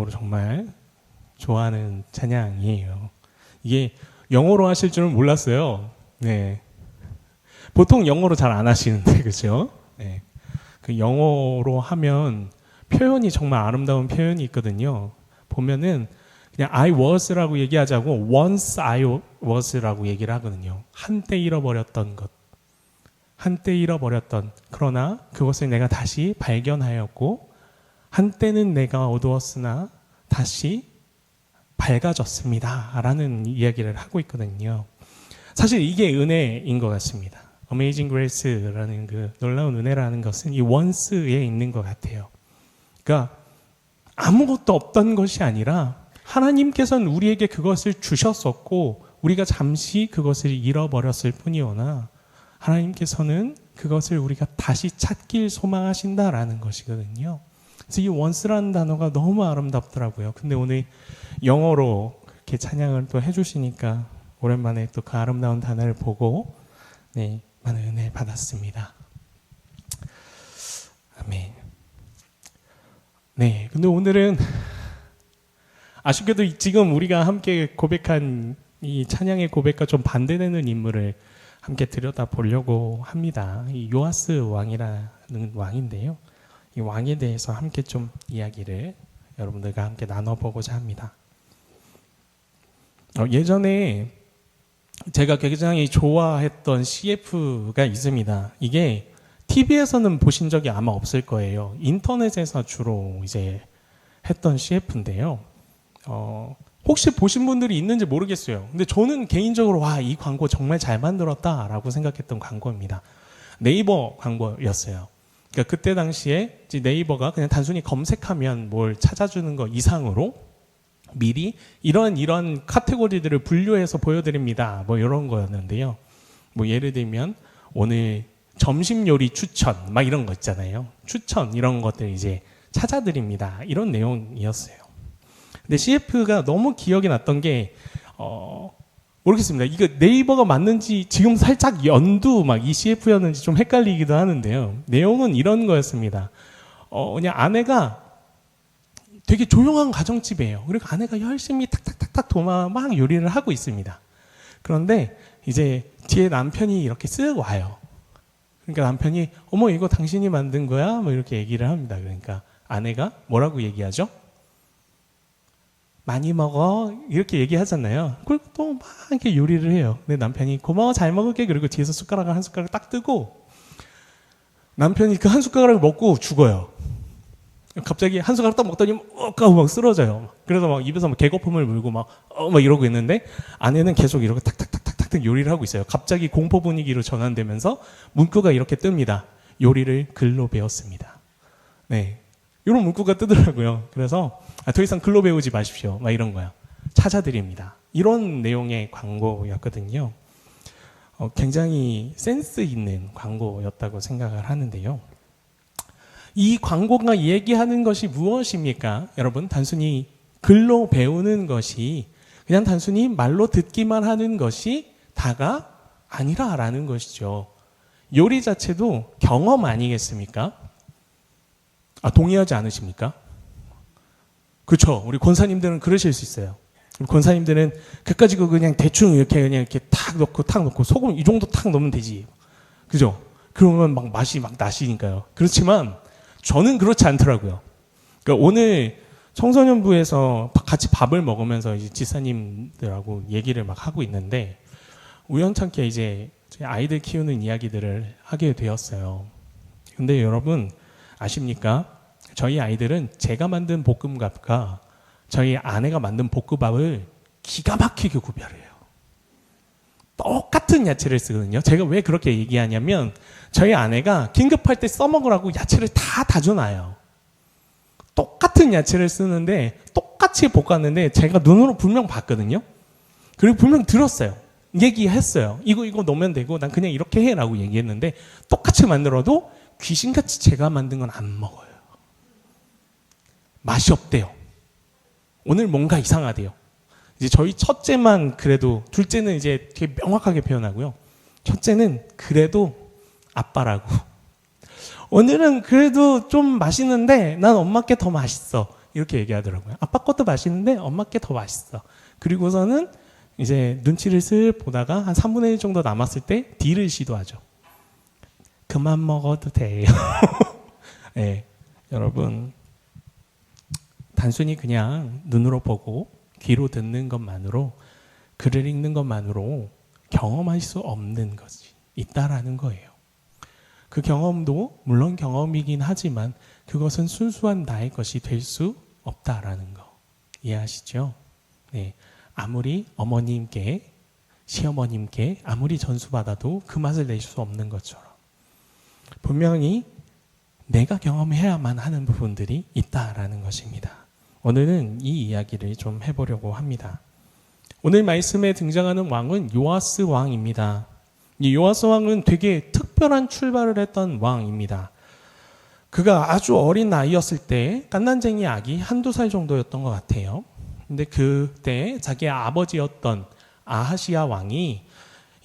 개인적으로 정말 좋아하는 찬양이에요. 이게 영어로 하실 줄은 몰랐어요. 네. 보통 영어로 잘 안 하시는데, 그죠? 네. 그 영어로 하면 표현이 정말 아름다운 표현이 있거든요. 보면은 그냥 I was라고 얘기하자고 once I was라고 얘기를 하거든요. 한때 잃어버렸던 것. 한때 잃어버렸던, 그러나 그것을 내가 다시 발견하였고 한때는 내가 어두웠으나 다시 밝아졌습니다 라는 이야기를 하고 있거든요. 사실 이게 은혜인 것 같습니다. Amazing Grace라는 그 놀라운 은혜라는 것은 이 once에 있는 것 같아요. 그러니까 아무것도 없던 것이 아니라 하나님께서는 우리에게 그것을 주셨었고 우리가 잠시 그것을 잃어버렸을 뿐이오나 하나님께서는 그것을 우리가 다시 찾길 소망하신다라는 것이거든요. 그래서 이 once라는 단어가 너무 아름답더라고요. 근데 오늘 영어로 그렇게 찬양을 또 해주시니까 오랜만에 또 그 아름다운 단어를 보고 네, 많은 은혜를 받았습니다. 아멘. 네, 근데 오늘은 아쉽게도 지금 우리가 함께 고백한 이 찬양의 고백과 좀 반대되는 인물을 함께 들여다보려고 합니다. 이 요아스 왕이라는 왕인데요. 이 왕에 대해서 함께 좀 이야기를 여러분들과 함께 나눠보고자 합니다. 예전에 제가 굉장히 좋아했던 CF가 있습니다. 이게 TV에서는 보신 적이 아마 없을 거예요. 인터넷에서 주로 이제 했던 CF인데요. 혹시 보신 분들이 있는지 모르겠어요. 근데 저는 개인적으로 와, 이 광고 정말 잘 만들었다라고 생각했던 광고입니다. 네이버 광고였어요. 그러니까 그때 당시에 네이버가 그냥 단순히 검색하면 뭘 찾아주는 거 이상으로 미리 이런 카테고리들을 분류해서 보여드립니다. 뭐 이런 거였는데요. 뭐 예를 들면 오늘 점심 요리 추천 막 이런 거 있잖아요. 추천 이런 것들 이제 찾아드립니다. 이런 내용이었어요. 근데 CF가 너무 기억이 났던 게 모르겠습니다. 이거 네이버가 맞는지 지금 살짝 연두 막 이 CF였는지 좀 헷갈리기도 하는데요. 내용은 이런 거였습니다. 그냥 아내가 되게 조용한 가정집이에요. 그리고 아내가 열심히 탁탁탁탁 도마 막 요리를 하고 있습니다. 그런데 이제 뒤에 남편이 이렇게 쓱 와요. 그러니까 남편이 어머 이거 당신이 만든 거야? 뭐 이렇게 얘기를 합니다. 그러니까 아내가 뭐라고 얘기하죠? 많이 먹어 이렇게 얘기하잖아요. 그리고 또 막 이렇게 요리를 해요. 근데 남편이 고마워 잘 먹을게. 그리고 뒤에서 숟가락을 한 숟가락 딱 뜨고 남편이 그 한 숟가락을 먹고 죽어요. 갑자기 한 숟가락 딱 먹더니 막 쓰러져요. 그래서 막 입에서 막 개거품을 물고 막 이러고 있는데 아내는 계속 이렇게 탁탁탁탁탁 요리를 하고 있어요. 갑자기 공포 분위기로 전환되면서 문구가 이렇게 뜹니다. 요리를 글로 배웠습니다. 네, 이런 문구가 뜨더라고요. 그래서 더 이상 글로 배우지 마십시오. 막 이런 거야. 찾아드립니다. 이런 내용의 광고였거든요. 굉장히 센스 있는 광고였다고 생각을 하는데요. 이 광고가 얘기하는 것이 무엇입니까? 여러분, 단순히 글로 배우는 것이 그냥 단순히 말로 듣기만 하는 것이 다가 아니라라는 것이죠. 요리 자체도 경험 아니겠습니까? 동의하지 않으십니까? 그렇죠. 우리 권사님들은 그러실 수 있어요. 우리 권사님들은 그까지 그냥 대충 이렇게 탁 넣고 소금 이 정도 탁 넣으면 되지. 그죠? 그러면 막 맛이 막 나시니까요. 그렇지만 저는 그렇지 않더라고요. 그러니까 오늘 청소년부에서 같이 밥을 먹으면서 이제 지사님들하고 얘기를 막 하고 있는데 우연찮게 이제 아이들 키우는 이야기들을 하게 되었어요. 근데 여러분 아십니까? 저희 아이들은 제가 만든 볶음밥과 저희 아내가 만든 볶음밥을 기가 막히게 구별해요. 똑같은 야채를 쓰거든요. 제가 왜 그렇게 얘기하냐면 저희 아내가 긴급할 때 써먹으라고 야채를 다 다져놔요. 똑같은 야채를 쓰는데 똑같이 볶았는데 제가 눈으로 분명 봤거든요. 그리고 분명 들었어요. 얘기했어요. 이거 넣으면 되고 난 그냥 이렇게 해라고 얘기했는데 똑같이 만들어도 귀신같이 제가 만든 건 안 먹어요. 맛이 없대요. 오늘 뭔가 이상하대요. 이제 저희 첫째만 그래도, 둘째는 이제 되게 명확하게 표현하고요. 첫째는 그래도 아빠라고. 오늘은 그래도 좀 맛있는데 난 엄마 게 더 맛있어. 이렇게 얘기하더라고요. 아빠 것도 맛있는데 엄마 게 더 맛있어. 그리고서는 이제 눈치를 슬 보다가 한 3분의 1 정도 남았을 때 D를 시도하죠. 그만 먹어도 돼요. 네, 여러분 단순히 그냥 눈으로 보고 귀로 듣는 것만으로 글을 읽는 것만으로 경험할 수 없는 것이 있다라는 거예요. 그 경험도 물론 경험이긴 하지만 그것은 순수한 나의 것이 될 수 없다라는 거 이해하시죠? 네, 아무리 어머님께 시어머님께 아무리 전수받아도 그 맛을 낼 수 없는 것처럼 분명히 내가 경험해야만 하는 부분들이 있다라는 것입니다. 오늘은 이 이야기를 좀 해보려고 합니다. 오늘 말씀에 등장하는 왕은 요아스 왕입니다. 이 요아스 왕은 되게 특별한 출발을 했던 왕입니다. 그가 아주 어린 나이였을 때 갓난쟁이 아기 한두 살 정도였던 것 같아요. 근데 그때 자기의 아버지였던 아하시아 왕이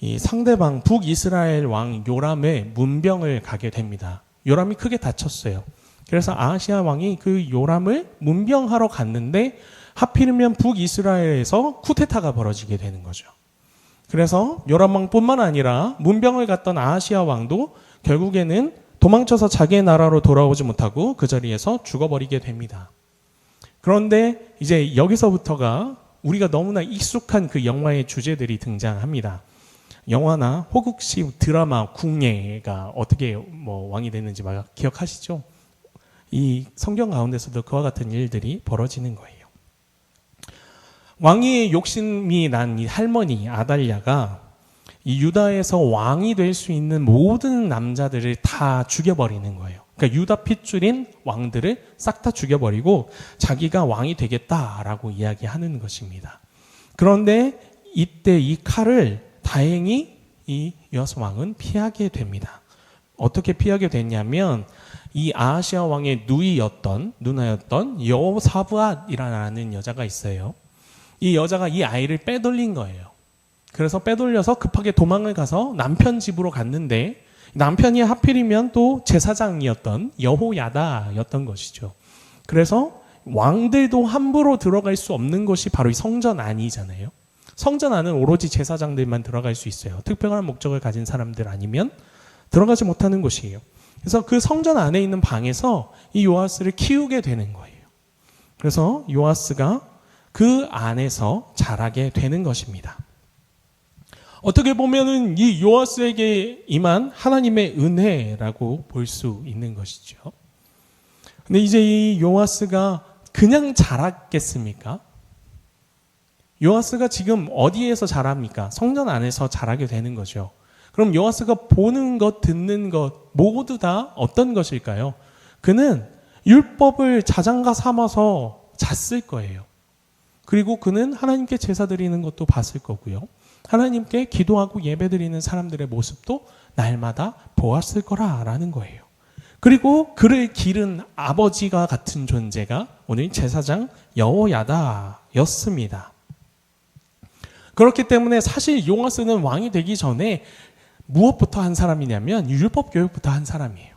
이 상대방 북이스라엘 왕 요람의 문병을 가게 됩니다. 요람이 크게 다쳤어요. 그래서 아하시아 왕이 그 요람을 문병하러 갔는데 하필이면 북이스라엘에서 쿠데타가 벌어지게 되는 거죠. 그래서 요람 왕뿐만 아니라 문병을 갔던 아하시아 왕도 결국에는 도망쳐서 자기의 나라로 돌아오지 못하고 그 자리에서 죽어버리게 됩니다. 그런데 이제 여기서부터가 우리가 너무나 익숙한 그 영화의 주제들이 등장합니다. 영화나 호국시 드라마 궁예가 어떻게 왕이 됐는지 막 기억하시죠? 이 성경 가운데서도 그와 같은 일들이 벌어지는 거예요. 왕위의 욕심이 난 이 할머니 아달랴가 이 유다에서 왕이 될 수 있는 모든 남자들을 다 죽여버리는 거예요. 그러니까 유다 핏줄인 왕들을 싹 다 죽여버리고 자기가 왕이 되겠다라고 이야기하는 것입니다. 그런데 이때 이 칼을 다행히 이 요아스 왕은 피하게 됩니다. 어떻게 피하게 됐냐면 이 아하시아 왕의 누나였던 여호사브앗이라는 여자가 있어요. 이 여자가 이 아이를 빼돌린 거예요. 그래서 빼돌려서 급하게 도망을 가서 남편 집으로 갔는데 남편이 하필이면 또 제사장이었던 여호야다였던 것이죠. 그래서 왕들도 함부로 들어갈 수 없는 곳이 바로 이 성전 안이잖아요. 성전 안은 오로지 제사장들만 들어갈 수 있어요. 특별한 목적을 가진 사람들 아니면 들어가지 못하는 곳이에요. 그래서 그 성전 안에 있는 방에서 이 요아스를 키우게 되는 거예요. 그래서 요아스가 그 안에서 자라게 되는 것입니다. 어떻게 보면은 이 요아스에게 임한 하나님의 은혜라고 볼 수 있는 것이죠. 근데 이제 이 요아스가 그냥 자랐겠습니까? 요아스가 지금 어디에서 자랍니까? 성전 안에서 자라게 되는 거죠. 그럼 요아스가 보는 것, 듣는 것 모두 다 어떤 것일까요? 그는 율법을 자장가 삼아서 잤을 거예요. 그리고 그는 하나님께 제사 드리는 것도 봤을 거고요. 하나님께 기도하고 예배드리는 사람들의 모습도 날마다 보았을 거라라는 거예요. 그리고 그를 기른 아버지가 같은 존재가 오늘 제사장 여호야다였습니다. 그렇기 때문에 사실 요아스는 왕이 되기 전에 무엇부터 한 사람이냐면 율법 교육부터 한 사람이에요.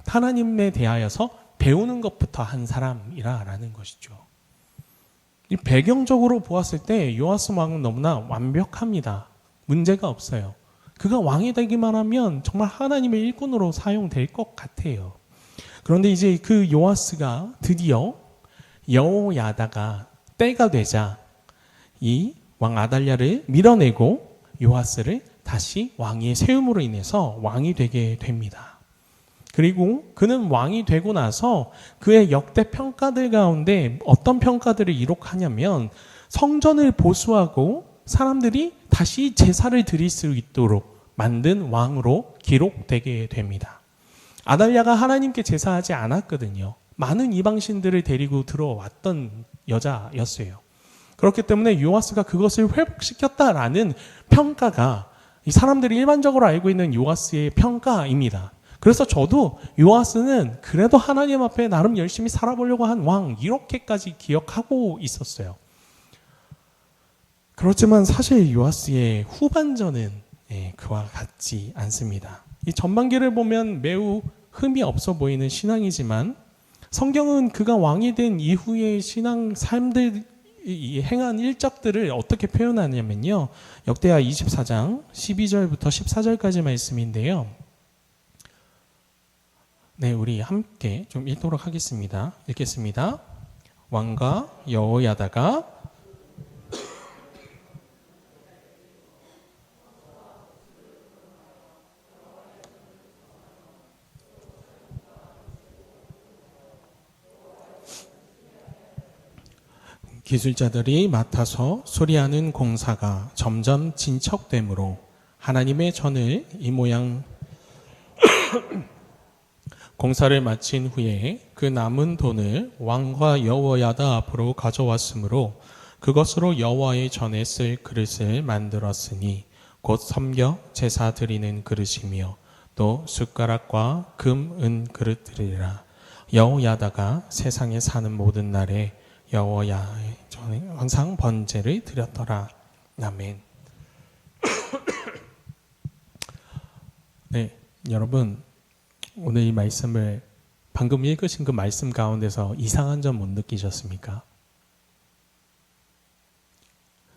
하나님에 대하여서 배우는 것부터 한 사람이라는 것이죠. 이 배경적으로 보았을 때 요아스 왕은 너무나 완벽합니다. 문제가 없어요. 그가 왕이 되기만 하면 정말 하나님의 일꾼으로 사용될 것 같아요. 그런데 이제 그 요아스가 드디어 여호야다가 때가 되자 이 왕 아달랴를 밀어내고 요아스를 다시 왕위에 세움으로 인해서 왕이 되게 됩니다. 그리고 그는 왕이 되고 나서 그의 역대 평가들 가운데 어떤 평가들을 기록하냐면 성전을 보수하고 사람들이 다시 제사를 드릴 수 있도록 만든 왕으로 기록되게 됩니다. 아달랴가 하나님께 제사하지 않았거든요. 많은 이방신들을 데리고 들어왔던 여자였어요. 그렇기 때문에 요아스가 그것을 회복시켰다라는 평가가 이 사람들이 일반적으로 알고 있는 요아스의 평가입니다. 그래서 저도 요아스는 그래도 하나님 앞에 나름 열심히 살아보려고 한 왕 이렇게까지 기억하고 있었어요. 그렇지만 사실 요아스의 후반전은 그와 같지 않습니다. 이 전반기를 보면 매우 흠이 없어 보이는 신앙이지만 성경은 그가 왕이 된 이후의 신앙 삶들 행한 일적들을 어떻게 표현하냐면요. 역대하 24장 12절부터 14절까지 말씀인데요. 네, 우리 함께 좀 읽도록 하겠습니다. 읽겠습니다. 왕과 여호야다가 기술자들이 맡아서 수리하는 공사가 점점 진척되므로 하나님의 전을 이 모양 공사를 마친 후에 그 남은 돈을 왕과 여호야다 앞으로 가져왔으므로 그것으로 여호와의 전에 쓸 그릇을 만들었으니 곧 섬겨 제사 드리는 그릇이며 또 숟가락과 금, 은 그릇들이라. 여호야다가 세상에 사는 모든 날에 여호야의 전에 항상 번제를 드렸더라. 아멘. 네, 여러분 오늘 이 말씀을 방금 읽으신 그 말씀 가운데서 이상한 점 못 느끼셨습니까?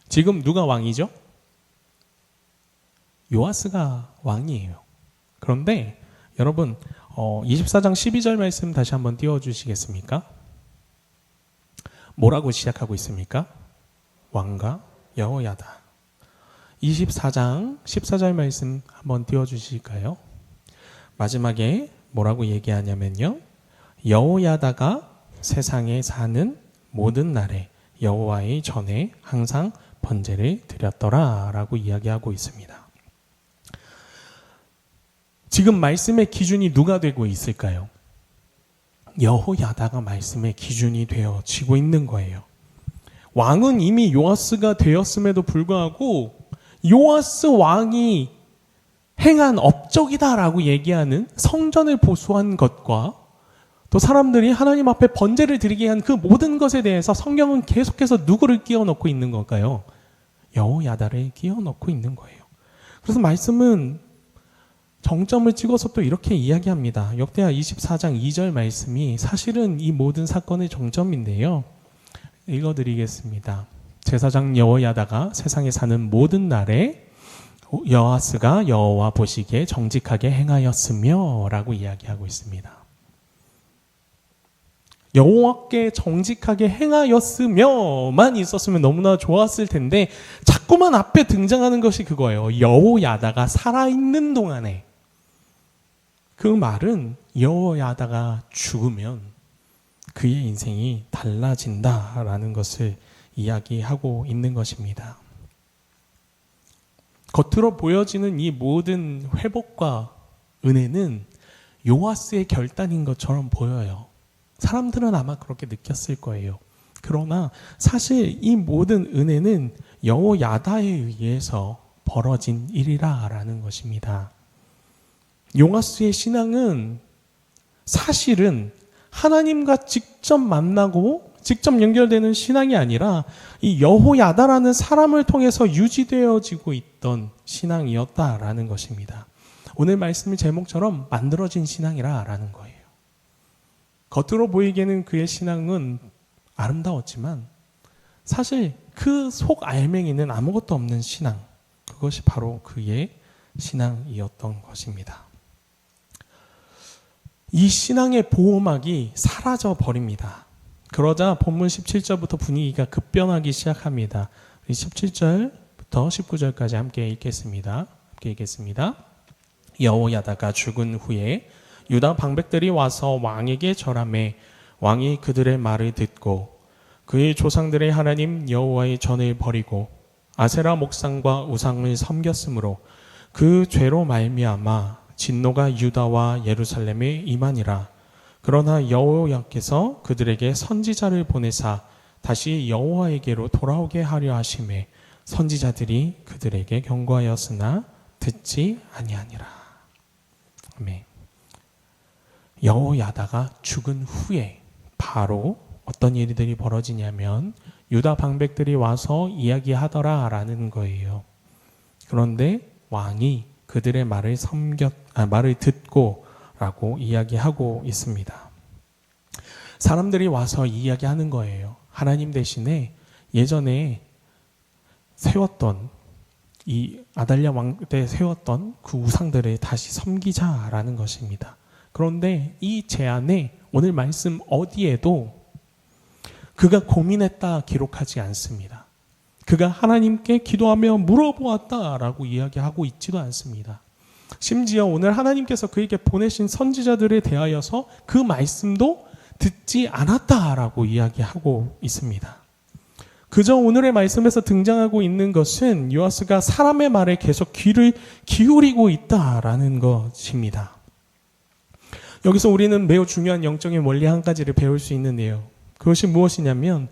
지금 누가 왕이죠? 요아스가 왕이에요. 그런데 여러분 24장 12절 말씀 다시 한번 띄워주시겠습니까? 뭐라고 시작하고 있습니까? 왕과 여호야다. 24장 14절 말씀 한번 띄워주실까요? 마지막에 뭐라고 얘기하냐면요. 여호야다가 세상에 사는 모든 날에 여호와의 전에 항상 번제를 드렸더라 라고 이야기하고 있습니다. 지금 말씀의 기준이 누가 되고 있을까요? 여호야다가 말씀의 기준이 되어지고 있는 거예요. 왕은 이미 요아스가 되었음에도 불구하고 요아스 왕이 행한 업적이다라고 얘기하는 성전을 보수한 것과 또 사람들이 하나님 앞에 번제를 드리게 한 그 모든 것에 대해서 성경은 계속해서 누구를 끼워 넣고 있는 걸까요? 여호야다를 끼워 넣고 있는 거예요. 그래서 말씀은 정점을 찍어서 또 이렇게 이야기합니다. 역대하 24장 2절 말씀이 사실은 이 모든 사건의 정점인데요. 읽어드리겠습니다. 제사장 여호야다가 세상에 사는 모든 날에 요아스가 여호와 보시기에 정직하게 행하였으며 라고 이야기하고 있습니다. 여호와께 정직하게 행하였으며만 있었으면 너무나 좋았을 텐데 자꾸만 앞에 등장하는 것이 그거예요. 여호야다가 살아있는 동안에. 그 말은 여호야다가 죽으면 그의 인생이 달라진다라는 것을 이야기하고 있는 것입니다. 겉으로 보여지는 이 모든 회복과 은혜는 요아스의 결단인 것처럼 보여요. 사람들은 아마 그렇게 느꼈을 거예요. 그러나 사실 이 모든 은혜는 여호야다에 의해서 벌어진 일이라는 것입니다. 요아스의 신앙은 사실은 하나님과 직접 만나고 직접 연결되는 신앙이 아니라 이 여호야다라는 사람을 통해서 유지되어지고 있던 신앙이었다라는 것입니다. 오늘 말씀의 제목처럼 만들어진 신앙이라는 거예요. 겉으로 보이기에는 그의 신앙은 아름다웠지만 사실 그 속 알맹이는 아무것도 없는 신앙, 그것이 바로 그의 신앙이었던 것입니다. 이 신앙의 보호막이 사라져 버립니다. 그러자 본문 17절부터 분위기가 급변하기 시작합니다. 17절부터 19절까지 함께 읽겠습니다. 여호야다가 죽은 후에 유다 방백들이 와서 왕에게 절하매 왕이 그들의 말을 듣고 그의 조상들의 하나님 여호와의 전을 버리고 아세라 목상과 우상을 섬겼으므로 그 죄로 말미암아 진노가 유다와 예루살렘에 임하니라. 그러나 여호와께서 그들에게 선지자를 보내사 다시 여호와에게로 돌아오게 하려 하심에 선지자들이 그들에게 경고하였으나 듣지 아니하니라. 아멘. 여호야다가 죽은 후에 바로 어떤 일들이 벌어지냐면 유다 방백들이 와서 이야기하더라라는 거예요. 그런데 왕이 그들의 말을 듣고라고 이야기하고 있습니다. 사람들이 와서 이야기하는 거예요. 하나님 대신에 예전에 세웠던 이 아달랴 왕 때 세웠던 그 우상들을 다시 섬기자라는 것입니다. 그런데 이 제안에 오늘 말씀 어디에도 그가 고민했다 기록하지 않습니다. 그가 하나님께 기도하며 물어보았다라고 이야기하고 있지도 않습니다. 심지어 오늘 하나님께서 그에게 보내신 선지자들에 대하여서 그 말씀도 듣지 않았다라고 이야기하고 있습니다. 그저 오늘의 말씀에서 등장하고 있는 것은 요아스가 사람의 말에 계속 귀를 기울이고 있다라는 것입니다. 여기서 우리는 매우 중요한 영적인 원리 한 가지를 배울 수 있는데요. 그것이 무엇이냐면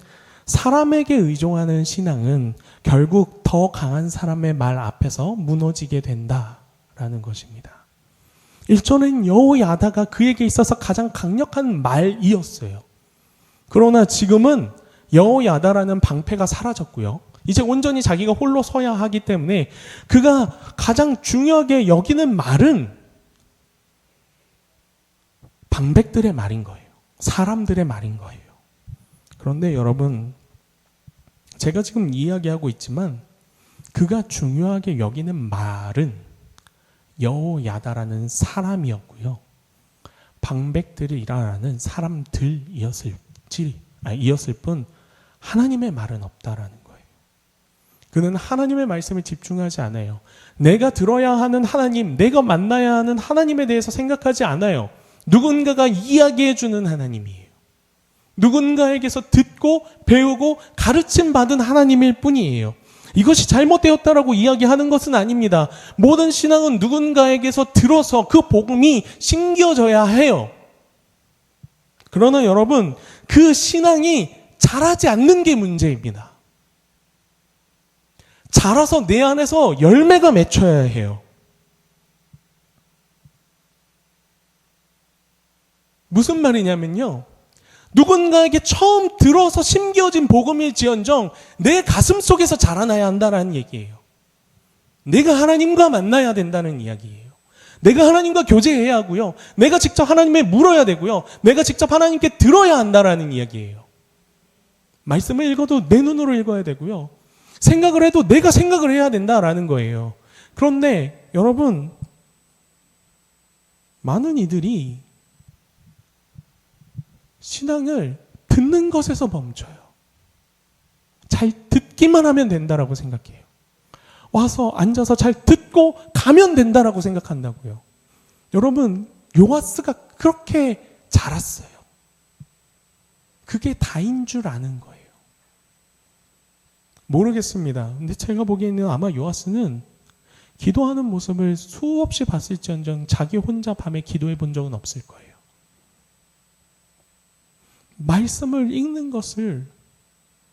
사람에게 의존하는 신앙은 결국 더 강한 사람의 말 앞에서 무너지게 된다라는 것입니다. 일전엔 여호야다가 그에게 있어서 가장 강력한 말이었어요. 그러나 지금은 여호야다라는 방패가 사라졌고요. 이제 온전히 자기가 홀로 서야 하기 때문에 그가 가장 중요하게 여기는 말은 방백들의 말인 거예요. 사람들의 말인 거예요. 그런데 여러분, 제가 지금 이야기하고 있지만 그가 중요하게 여기는 말은 여호야다라는 사람이었고요. 방백들이라는 사람들이었을 뿐 하나님의 말은 없다라는 거예요. 그는 하나님의 말씀에 집중하지 않아요. 내가 들어야 하는 하나님, 내가 만나야 하는 하나님에 대해서 생각하지 않아요. 누군가가 이야기해주는 하나님이에요. 누군가에게서 듣고 배우고 가르침 받은 하나님일 뿐이에요. 이것이 잘못되었다라고 이야기하는 것은 아닙니다. 모든 신앙은 누군가에게서 들어서 그 복음이 심겨져야 해요. 그러나 여러분, 그 신앙이 자라지 않는 게 문제입니다. 자라서 내 안에서 열매가 맺혀야 해요. 무슨 말이냐면요, 누군가에게 처음 들어서 심겨진 복음일지언정 내 가슴 속에서 자라나야 한다는 얘기예요. 내가 하나님과 만나야 된다는 이야기예요. 내가 하나님과 교제해야 하고요. 내가 직접 하나님에 물어야 되고요. 내가 직접 하나님께 들어야 한다는 이야기예요. 말씀을 읽어도 내 눈으로 읽어야 되고요. 생각을 해도 내가 생각을 해야 된다라는 거예요. 그런데 여러분, 많은 이들이 신앙을 듣는 것에서 멈춰요. 잘 듣기만 하면 된다라고 생각해요. 와서 앉아서 잘 듣고 가면 된다라고 생각한다고요. 여러분, 요아스가 그렇게 자랐어요. 그게 다인 줄 아는 거예요. 모르겠습니다. 근데 제가 보기에는 아마 요아스는 기도하는 모습을 수없이 봤을지언정 자기 혼자 밤에 기도해 본 적은 없을 거예요. 말씀을 읽는 것을,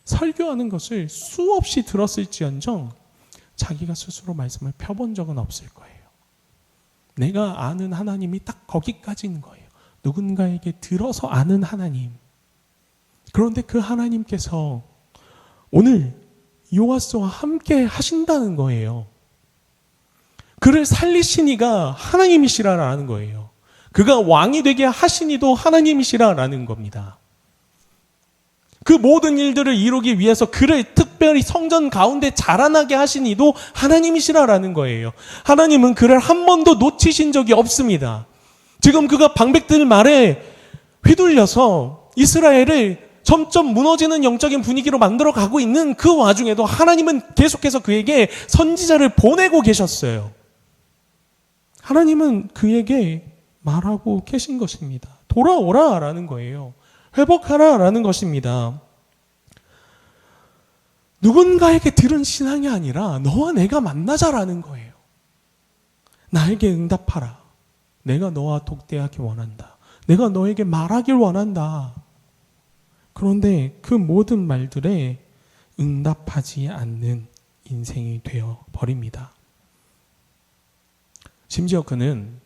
설교하는 것을 수없이 들었을지언정 자기가 스스로 말씀을 펴본 적은 없을 거예요. 내가 아는 하나님이 딱 거기까지인 거예요. 누군가에게 들어서 아는 하나님. 그런데 그 하나님께서 오늘 요아스와 함께 하신다는 거예요. 그를 살리신 이가 하나님이시라는 거예요. 그가 왕이 되게 하신 이도 하나님이시라는 겁니다. 그 모든 일들을 이루기 위해서 그를 특별히 성전 가운데 자라나게 하신 이도 하나님이시라는 거예요. 하나님은 그를 한 번도 놓치신 적이 없습니다. 지금 그가 방백들 말에 휘둘려서 이스라엘을 점점 무너지는 영적인 분위기로 만들어 가고 있는 그 와중에도 하나님은 계속해서 그에게 선지자를 보내고 계셨어요. 하나님은 그에게 말하고 계신 것입니다. 돌아오라라는 거예요. 회복하라라는 것입니다. 누군가에게 들은 신앙이 아니라 너와 내가 만나자라는 거예요. 나에게 응답하라. 내가 너와 독대하기 원한다. 내가 너에게 말하길 원한다. 그런데 그 모든 말들에 응답하지 않는 인생이 되어 버립니다. 심지어 그는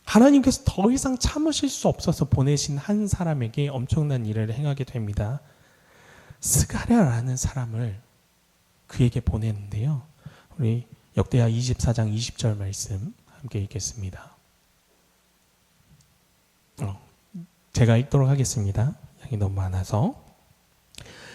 하나님께서 더 이상 참으실 수 없어서 보내신 한 사람에게 엄청난 일을 행하게 됩니다. 스가랴라는 사람을 그에게 보내는데요. 우리 역대하 24장 20절 말씀 함께 읽겠습니다. 제가 읽도록 하겠습니다. 양이 너무 많아서.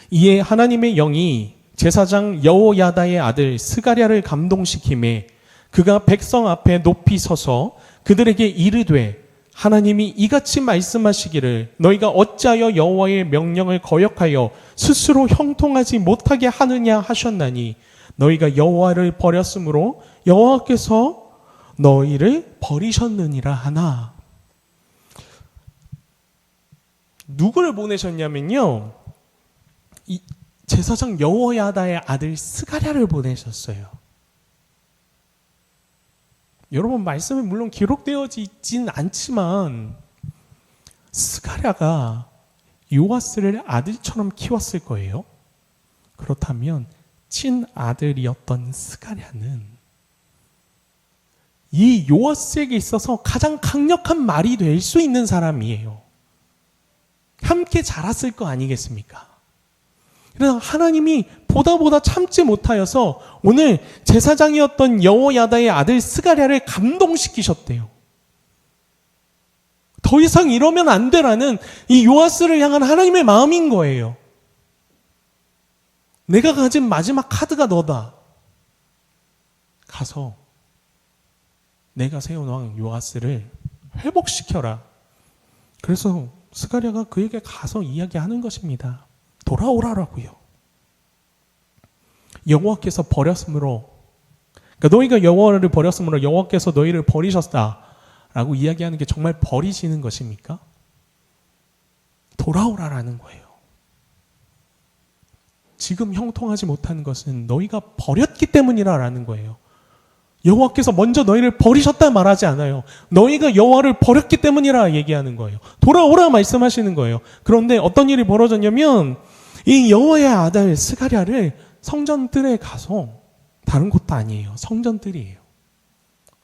이에 하나님의 영이 제사장 여호야다의 아들 스가랴를 감동시키매 그가 백성 앞에 높이 서서 그들에게 이르되 하나님이 이같이 말씀하시기를 너희가 어찌하여 여호와의 명령을 거역하여 스스로 형통하지 못하게 하느냐 하셨나니 너희가 여호와를 버렸으므로 여호와께서 너희를 버리셨느니라 하나. 누구를 보내셨냐면요, 이 제사장 여호야다의 아들 스가랴를 보내셨어요. 여러분, 말씀에 물론 기록되어 있진 않지만 스가랴가 요아스를 아들처럼 키웠을 거예요. 그렇다면 친아들이었던 스가랴는 이 요아스에게 있어서 가장 강력한 말이 될 수 있는 사람이에요. 함께 자랐을 거 아니겠습니까? 그래서 하나님이 보다 참지 못하여서 오늘 제사장이었던 여호야다의 아들 스가랴를 감동시키셨대요. 더 이상 이러면 안 되라는 이 요아스를 향한 하나님의 마음인 거예요. 내가 가진 마지막 카드가 너다. 가서 내가 세워놓은 요아스를 회복시켜라. 그래서 스가랴가 그에게 가서 이야기하는 것입니다. 돌아오라라고요. 여호와께서 버렸으므로, 그러니까 너희가 여호와를 버렸으므로 여호와께서 너희를 버리셨다라고 이야기하는 게 정말 버리시는 것입니까? 돌아오라라는 거예요. 지금 형통하지 못하는 것은 너희가 버렸기 때문이라는 거예요. 여호와께서 먼저 너희를 버리셨다 말하지 않아요. 너희가 여호와를 버렸기 때문이라 얘기하는 거예요. 돌아오라 말씀하시는 거예요. 그런데 어떤 일이 벌어졌냐면 이 여호와의 아들 스가랴를 성전들에 가서, 다른 곳도 아니에요, 성전들이에요.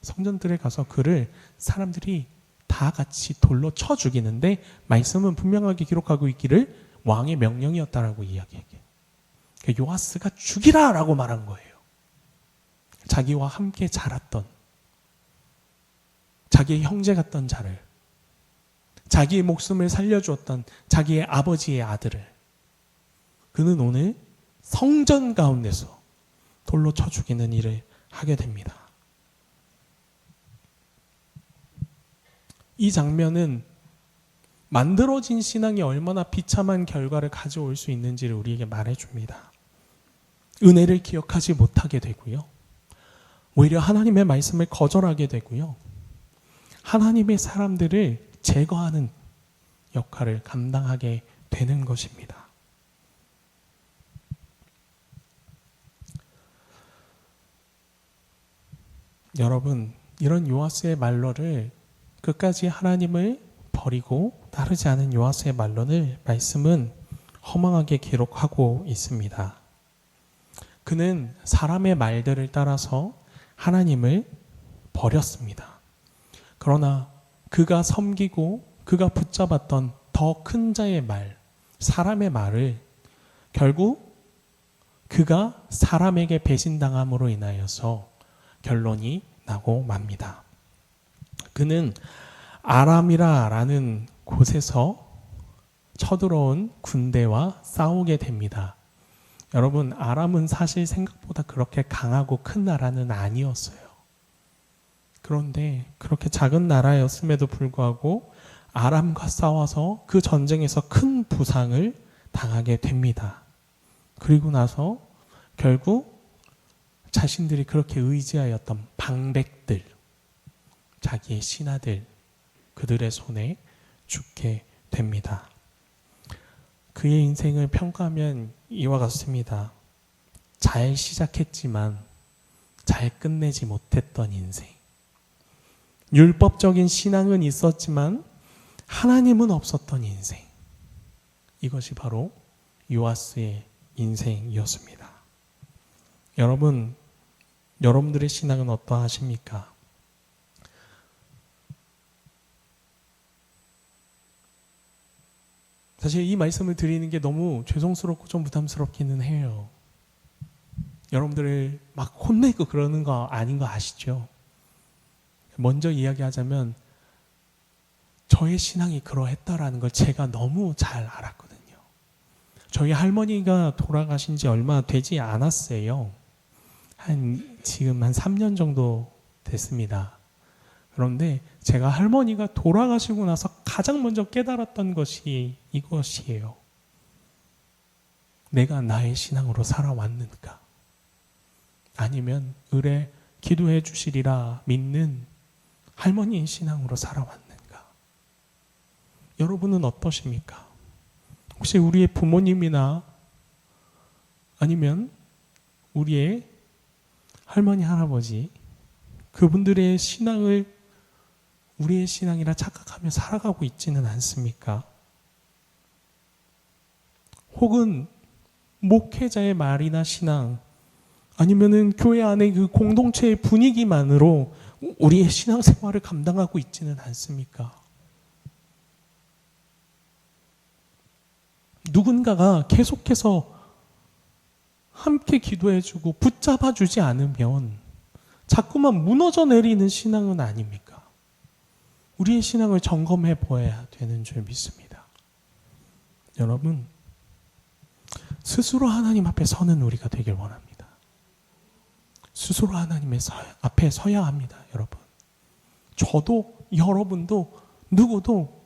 성전들에 가서 그를 사람들이 다 같이 돌로 쳐 죽이는데 말씀은 분명하게 기록하고 있기를 왕의 명령이었다라고 이야기해요. 요아스가 죽이라라고 말한 거예요. 자기와 함께 자랐던, 자기의 형제 같던 자를, 자기의 목숨을 살려주었던 자기의 아버지의 아들을, 그는 오늘 성전 가운데서 돌로 쳐 죽이는 일을 하게 됩니다. 이 장면은 만들어진 신앙이 얼마나 비참한 결과를 가져올 수 있는지를 우리에게 말해줍니다. 은혜를 기억하지 못하게 되고요, 오히려 하나님의 말씀을 거절하게 되고요, 하나님의 사람들을 제거하는 역할을 감당하게 되는 것입니다. 여러분, 이런 요아스의 말로를 끝까지 하나님을 버리고 따르지 않은 요아스의 말로를 말씀은 허망하게 기록하고 있습니다. 그는 사람의 말들을 따라서 하나님을 버렸습니다. 그러나 그가 섬기고 그가 붙잡았던 더 큰 자의 말, 사람의 말을 결국 그가 사람에게 배신당함으로 인하여서 결론이 나고 맙니다. 그는 아람이라는 곳에서 쳐들어온 군대와 싸우게 됩니다. 여러분, 아람은 사실 생각보다 그렇게 강하고 큰 나라는 아니었어요. 그런데 그렇게 작은 나라였음에도 불구하고 아람과 싸워서 그 전쟁에서 큰 부상을 당하게 됩니다. 그리고 나서 결국 자신들이 그렇게 의지하였던 방백들, 자기의 신하들, 그들의 손에 죽게 됩니다. 그의 인생을 평가하면 이와 같습니다. 잘 시작했지만 잘 끝내지 못했던 인생. 율법적인 신앙은 있었지만 하나님은 없었던 인생. 이것이 바로 요아스의 인생이었습니다. 여러분, 여러분들의 신앙은 어떠하십니까? 사실 이 말씀을 드리는 게 너무 죄송스럽고 좀 부담스럽기는 해요. 여러분들을 막 혼내고 그러는 거 아닌 거 아시죠? 먼저 이야기하자면 저의 신앙이 그러했다라는 걸 제가 너무 잘 알았거든요. 저희 할머니가 돌아가신 지 얼마 되지 않았어요. 지금 한 3년 정도 됐습니다. 그런데 제가 할머니가 돌아가시고 나서 가장 먼저 깨달았던 것이 이것이에요. 내가 나의 신앙으로 살아왔는가? 아니면 을에 기도해 주시리라 믿는 할머니의 신앙으로 살아왔는가? 여러분은 어떠십니까? 혹시 우리의 부모님이나 아니면 우리의 할머니, 할아버지 그분들의 신앙을 우리의 신앙이라 착각하며 살아가고 있지는 않습니까? 혹은 목회자의 말이나 신앙 아니면은 교회 안의 그 공동체의 분위기만으로 우리의 신앙생활을 감당하고 있지는 않습니까? 누군가가 계속해서 함께 기도해주고 붙잡아주지 않으면 자꾸만 무너져 내리는 신앙은 아닙니까? 우리의 신앙을 점검해 보아야 되는 줄 믿습니다. 여러분, 스스로 하나님 앞에 서는 우리가 되길 원합니다. 스스로 하나님의 앞에 서야 합니다, 여러분. 저도 여러분도 누구도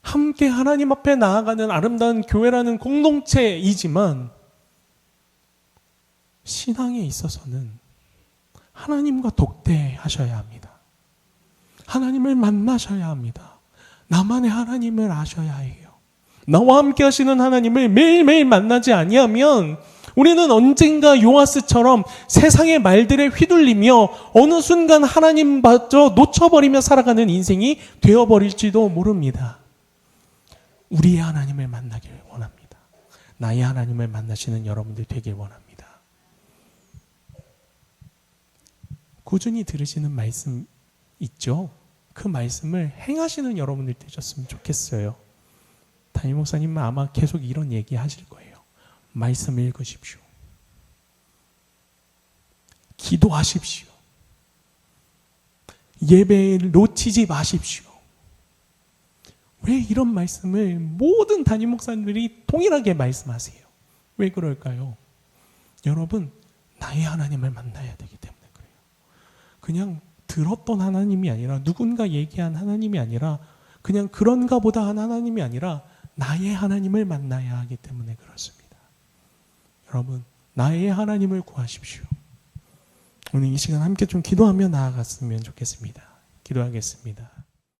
함께 하나님 앞에 나아가는 아름다운 교회라는 공동체이지만 신앙에 있어서는 하나님과 독대하셔야 합니다. 하나님을 만나셔야 합니다. 나만의 하나님을 아셔야 해요. 나와 함께 하시는 하나님을 매일매일 만나지 아니하면 우리는 언젠가 요아스처럼 세상의 말들에 휘둘리며 어느 순간 하나님마저 놓쳐버리며 살아가는 인생이 되어버릴지도 모릅니다. 우리의 하나님을 만나길 원합니다. 나의 하나님을 만나시는 여러분들 되길 원합니다. 꾸준히 들으시는 말씀 있죠? 그 말씀을 행하시는 여러분들 되셨으면 좋겠어요. 담임 목사님은 아마 계속 이런 얘기 하실 거예요. 말씀 읽으십시오. 기도하십시오. 예배를 놓치지 마십시오. 왜 이런 말씀을 모든 담임 목사님들이 동일하게 말씀하세요? 왜 그럴까요? 여러분, 나의 하나님을 만나야 되기 때문에 그래요. 그냥 들었던 하나님이 아니라 누군가 얘기한 하나님이 아니라 그냥 그런가 보다 한 하나님이 아니라 나의 하나님을 만나야 하기 때문에 그렇습니다. 여러분, 나의 하나님을 구하십시오. 오늘 이 시간 함께 좀 기도하며 나아갔으면 좋겠습니다. 기도하겠습니다.